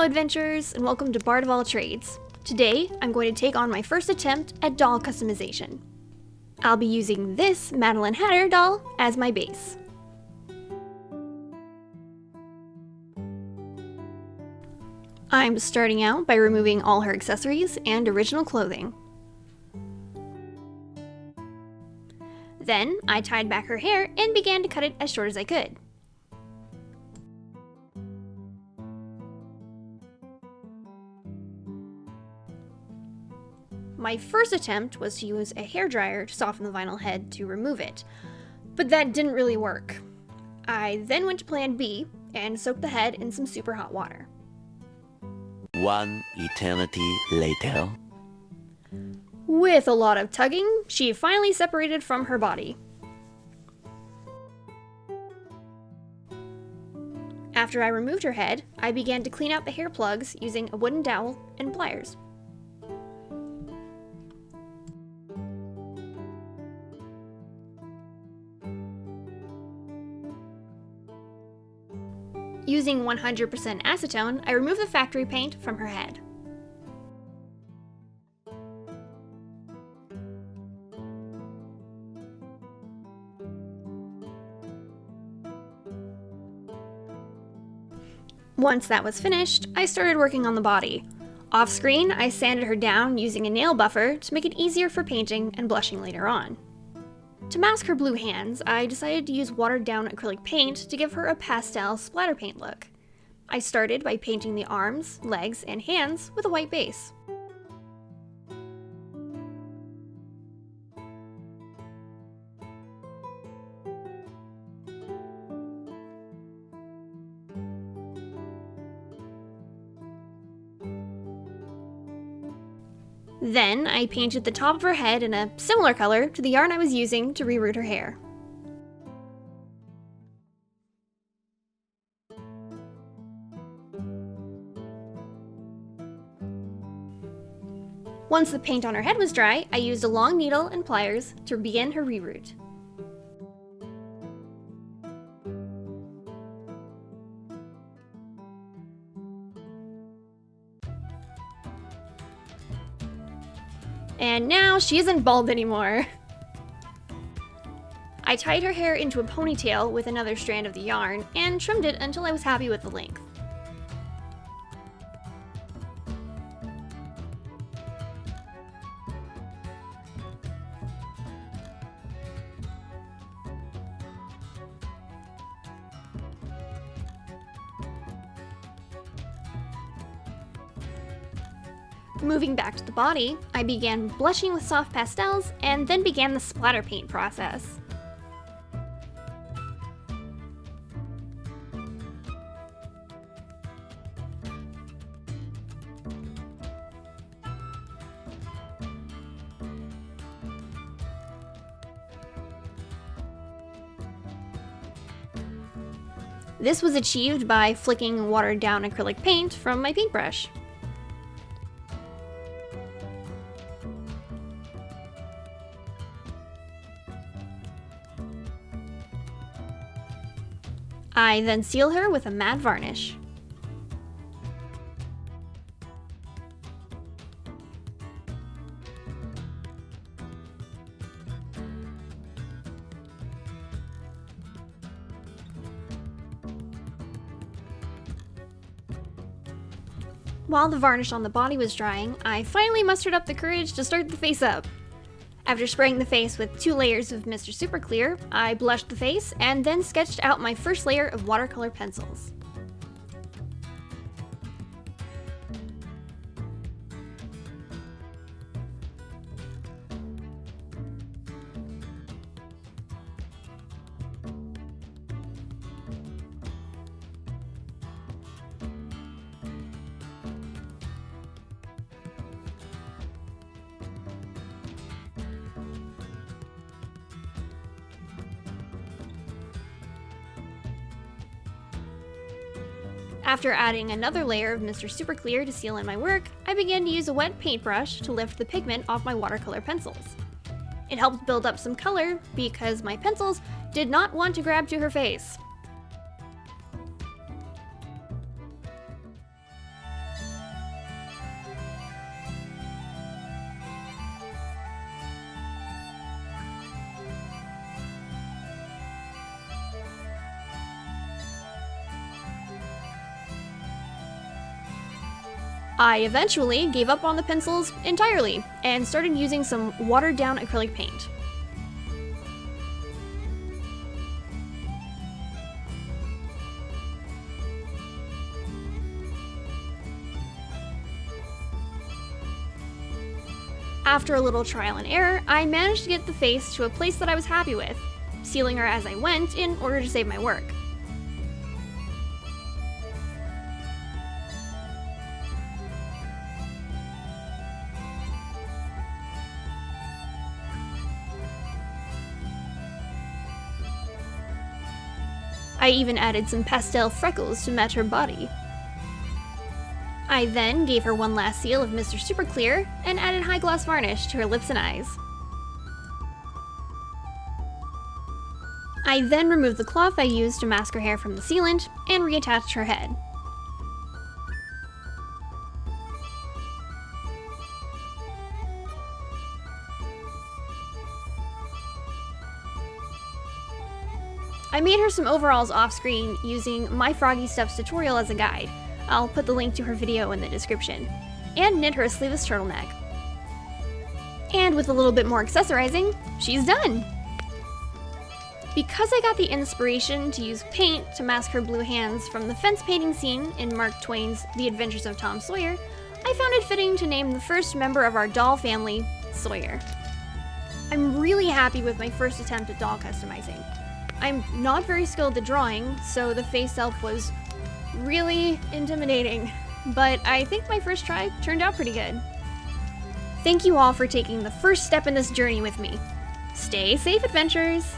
Hello adventurers, and welcome to Bard of all Trades. Today, I'm going to take on my first attempt at doll customization. I'll be using this Madeline Hatter doll as my base. I'm starting out by removing all her accessories and original clothing. Then, I tied back her hair and began to cut it as short as I could. My first attempt was to use a hairdryer to soften the vinyl head to remove it, but that didn't really work. I then went to plan B and soaked the head in some super hot water. One eternity later. With a lot of tugging, she finally separated from her body. After I removed her head, I began to clean out the hair plugs using a wooden dowel and pliers. Using 100% acetone, I removed the factory paint from her head. Once that was finished, I started working on the body. Off screen, I sanded her down using a nail buffer to make it easier for painting and blushing later on. To mask her blue hands, I decided to use watered down acrylic paint to give her a pastel splatter paint look. I started by painting the arms, legs, and hands with a white base. Then, I painted the top of her head in a similar color to the yarn I was using to reroot her hair. Once the paint on her head was dry, I used a long needle and pliers to begin her reroot. And now she isn't bald anymore. I tied her hair into a ponytail with another strand of the yarn and trimmed it until I was happy with the length. Moving back to the body, I began blushing with soft pastels and then began the splatter paint process. This was achieved by flicking watered down acrylic paint from my paintbrush. I then seal her with a matte varnish. While the varnish on the body was drying, I finally mustered up the courage to start the face up. After spraying the face with 2 layers of Mr. Super Clear, I blushed the face and then sketched out my first layer of watercolor pencils. After adding another layer of Mr. Super Clear to seal in my work, I began to use a wet paintbrush to lift the pigment off my watercolor pencils. It helped build up some color because my pencils did not want to grab to her face. I eventually gave up on the pencils entirely and started using some watered-down acrylic paint. After a little trial and error, I managed to get the face to a place that I was happy with, sealing her as I went in order to save my work. I even added some pastel freckles to match her body. I then gave her one last seal of Mr. Super Clear and added high gloss varnish to her lips and eyes. I then removed the cloth I used to mask her hair from the sealant and reattached her head. I made her some overalls off-screen using my Froggy Stuffs tutorial as a guide. I'll put the link to her video in the description. And knit her a sleeveless turtleneck. And with a little bit more accessorizing, she's done! Because I got the inspiration to use paint to mask her blue hands from the fence painting scene in Mark Twain's The Adventures of Tom Sawyer, I found it fitting to name the first member of our doll family Sawyer. I'm really happy with my first attempt at doll customizing. I'm not very skilled at drawing, so the face elf was really intimidating, but I think my first try turned out pretty good. Thank you all for taking the first step in this journey with me. Stay safe, adventurers!